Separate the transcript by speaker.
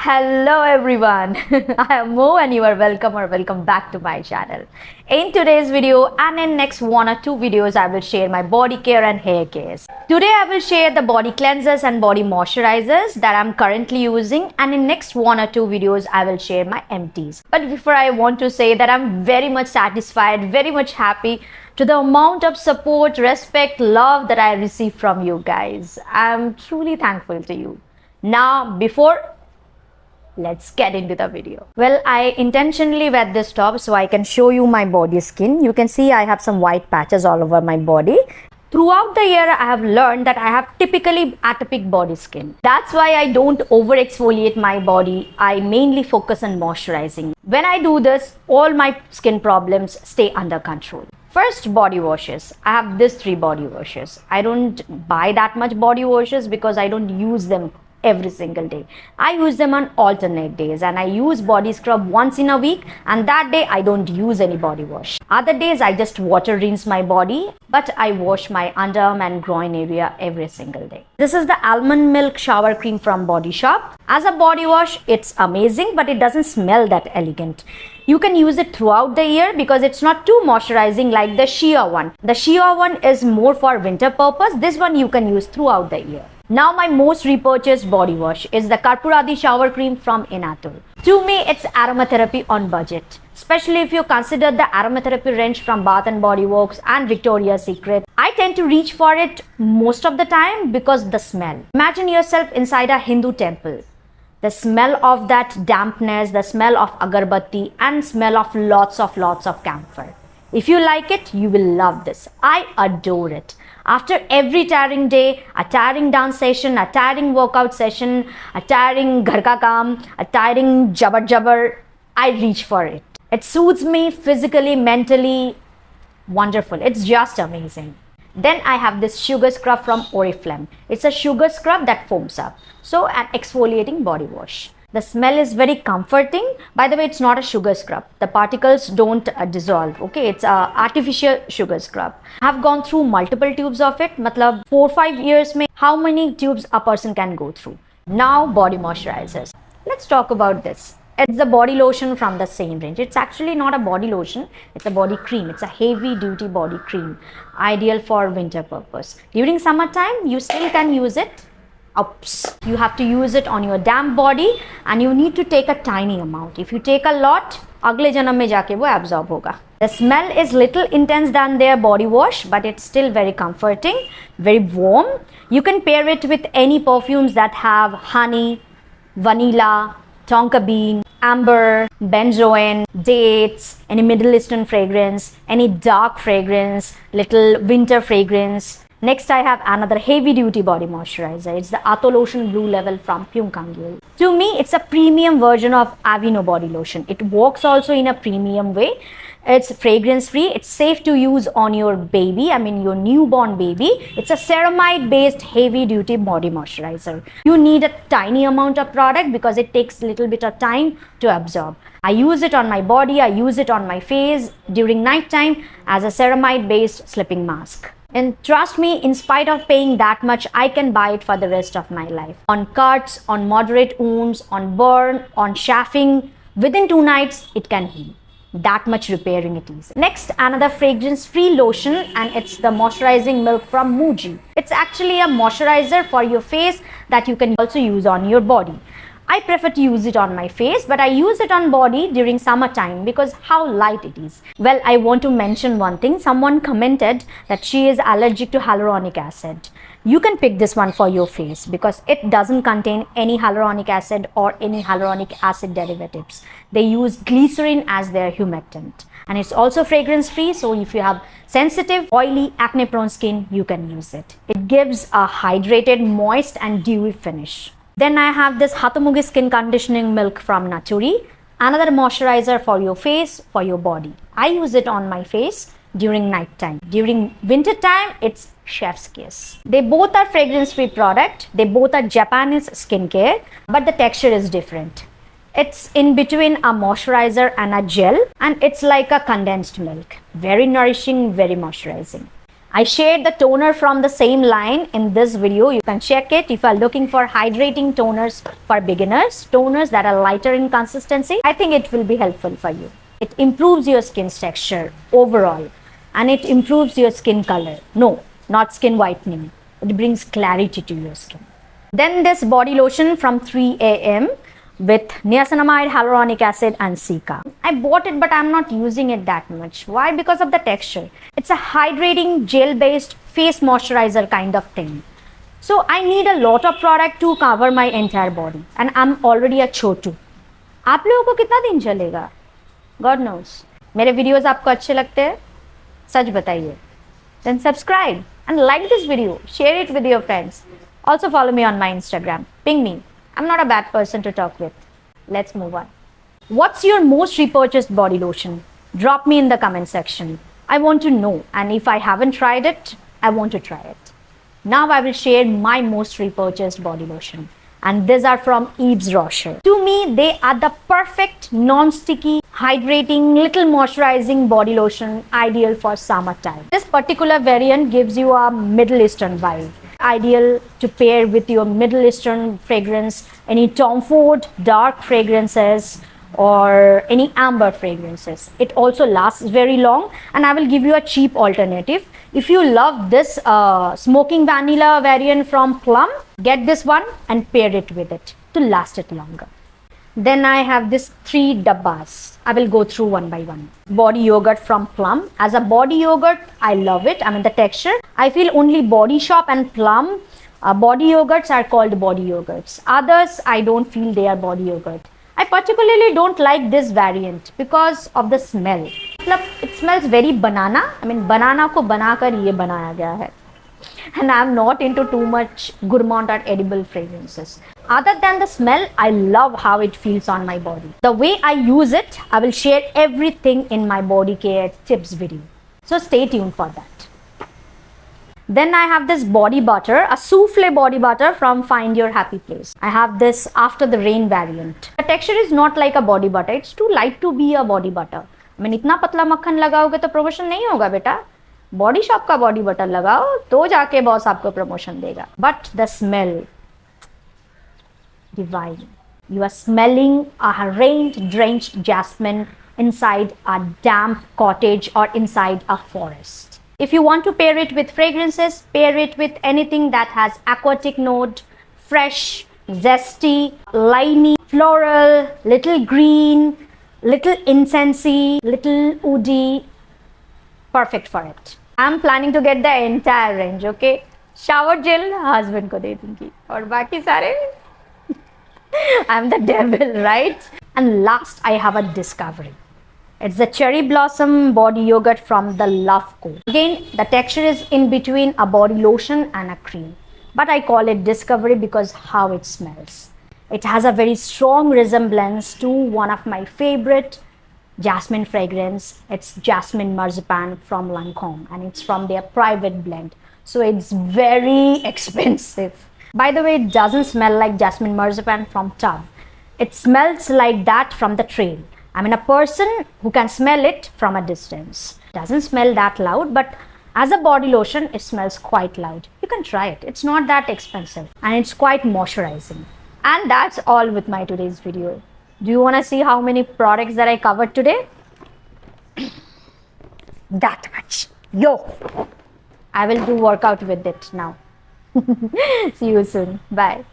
Speaker 1: Hello everyone, I am Mo and you are welcome back to my channel. In today's video and in next 1 or 2 videos, I will share my body care and hair cares. Today I will share the body cleansers and body moisturizers that I am currently using, and in next 1 or 2 videos I will share my empties. But before, I want to say that I am very much satisfied, very much happy to the amount of support, respect, love that I receive from you guys. I am truly thankful to you. Now, let's get into the video. Well, I intentionally wear this top so I can show you my body skin. You can see I have some white patches all over my body. Throughout the year, I have learned that I have typically atopic body skin. That's why I don't over exfoliate my body. I mainly focus on moisturizing. When I do this, all my skin problems stay under control. First, body washes. I have these 3 body washes. I don't buy that much body washes because I don't use them every single day. I use them on alternate days, and I use body scrub once in a week, and that day I don't use any body wash. Other days I just water rinse my body, but I wash my underarm and groin area every single day. This is the almond milk shower cream from Body Shop. As a body wash, it's amazing, but it doesn't smell that elegant. You can use it throughout the year because it's not too moisturizing like the Shea one. The Shea one is more for winter purpose. This one you can use throughout the year. Now my most repurchased body wash is the Karpooradi shower cream from Inatur. To me, it's aromatherapy on budget. Especially if you consider the aromatherapy range from Bath & Body Works and Victoria's Secret. I tend to reach for it most of the time because the smell. Imagine yourself inside a Hindu temple. The smell of that dampness, the smell of agarbatti, and smell of lots of camphor. If you like it, you will love this. I adore it. After every tiring day, a tiring dance session, a tiring workout session, a tiring ghar ka kaam, a tiring jabar, I reach for it. It soothes me physically, mentally. Wonderful. It's just amazing. Then I have this sugar scrub from Oriflame. It's a sugar scrub that foams up. So an exfoliating body wash. The smell is very comforting. By the way, it's not a sugar scrub. The particles don't dissolve. Okay, it's a artificial sugar scrub. I've gone through multiple tubes of it. Matlab 4-5 years mein how many tubes a person can go through. Now body moisturizers. Let's talk about this. It's the body lotion from the same range. It's actually not a body lotion. It's a body cream. It's a heavy duty body cream. Ideal for winter purpose. During summertime, you still can use it. Oops. You have to use it on your damp body, and you need to take a tiny amount. If you take a lot, agle janam mein jaake wo absorb hoga. The smell is little intense than their body wash, but it's still very comforting, very warm. You can pair it with any perfumes that have honey, vanilla, tonka bean, amber, benzoin, dates, any Middle Eastern fragrance, any dark fragrance, little winter fragrance. Next, I have another heavy duty body moisturizer. It's the Lotion Blue Level from Pyunkang Yul. To me, it's a premium version of Aveeno body lotion. It works also in a premium way. It's fragrance free. It's safe to use on your baby, your newborn baby. It's a ceramide based heavy duty body moisturizer. You need a tiny amount of product because it takes a little bit of time to absorb. I use it on my body. I use it on my face during night time as a ceramide based sleeping mask. And trust me, in spite of paying that much, I can buy it for the rest of my life. On cuts, on moderate wounds, on burn, on chafing, within 2 nights, it can heal. That much repairing it is. Next, another fragrance-free lotion, and it's the moisturizing milk from Muji. It's actually a moisturizer for your face that you can also use on your body. I prefer to use it on my face, but I use it on body during summertime because how light it is. Well, I want to mention one thing. Someone commented that she is allergic to hyaluronic acid. You can pick this one for your face because it doesn't contain any hyaluronic acid or any hyaluronic acid derivatives. They use glycerin as their humectant. And it's also fragrance free, so if you have sensitive, oily, acne prone skin, you can use it. It gives a hydrated, moist and dewy finish. Then I have this Hatomugi Skin conditioning milk from Naturie. Another moisturizer for your face, for your body. I use it on my face during night time. During winter time, it's chef's kiss. They both are fragrance free product. They both are Japanese skincare, but the texture is different. It's in between a moisturizer and a gel, and it's like a condensed milk. Very nourishing, very moisturizing. I shared the toner from the same line in this video. You can check it if you are looking for hydrating toners for beginners, toners that are lighter in consistency. I think it will be helpful for you. It improves your skin's texture overall, and it improves your skin color. No, not skin whitening. It brings clarity to your skin. Then this body lotion from 3am with niacinamide, hyaluronic acid and cica. I bought it but I'm not using it that much. Why? Because of the texture. It's a hydrating gel-based face moisturizer kind of thing. So I need a lot of product to cover my entire body, and I'm already a chotu. आप लोगों को कितना दिन चलेगा? God knows. मेरे videos आपको अच्छे लगते हैं? सच बताइए. Then subscribe and like this video. Share it with your friends. Also follow me on my Instagram. Ping me. I'm not a bad person to talk with. Let's move on. What's your most repurchased body lotion? Drop me in the comment section. I want to know, and if I haven't tried it, I want to try it. Now I will share my most repurchased body lotion, and these are from Yueves Rocher. To me, they are the perfect non-sticky, hydrating, little moisturizing body lotion ideal for summertime. This particular variant gives you a Middle Eastern vibe. Ideal to pair with your Middle Eastern fragrance, any Tom Ford dark fragrances or any amber fragrances. It also lasts very long, and I will give you a cheap alternative. If you love this smoking vanilla variant from Plum, get this one and pair it with it to last it longer. Then I have this 3 dabbas. I will go through one by one. Body yogurt from Plum. As a body yogurt, I love it. I mean the texture. I feel only Body Shop and Plum body yogurts are called body yogurts. Others, I don't feel they are body yogurt. I particularly don't like this variant because of the smell. It smells very banana. I mean banana ko banakar ye banaya gaya hai. And I'm not into too much gourmand or edible fragrances. Other than the smell, I love how it feels on my body. The way I use it, I will share everything in my body care tips video. So stay tuned for that. Then I have this body butter, a souffle body butter from Find Your Happy Place. I have this After the Rain variant. The texture is not like a body butter. It's too light to be a body butter. I mean, इतना पतला मक्खन लगाओगे तो promotion नहीं होगा बेटा. Body Shop का body butter लगाओ तो जाके boss आपको promotion देगा. But the smell, divine. You are smelling a rain-drenched jasmine inside a damp cottage or inside a forest. If you want to pair it with fragrances, pair it with anything that has aquatic note, fresh, zesty, limey, floral, little green, little incensey, little woody. Perfect for it. I'm planning to get the entire range, okay? Shower gel husband को दे दूँगी और बाकी सारे I'm the devil, right? And last, I have a discovery. It's the cherry blossom body yogurt from the Love Co. Again, the texture is in between a body lotion and a cream, but I call it discovery because how it smells. It has a very strong resemblance to one of my favorite jasmine fragrance. It's jasmine marzipan from Lancome, and it's from their private blend, so it's very expensive. By the way, it doesn't smell like jasmine marzipan from tub. It smells like that from the trail. I mean, a person who can smell it from a distance. It doesn't smell that loud, but as a body lotion, it smells quite loud. You can try it. It's not that expensive, and it's quite moisturizing. And that's all with my today's video. Do you want to see how many products that I covered today? That much. Yo! I will do workout with it now. See you soon. Bye.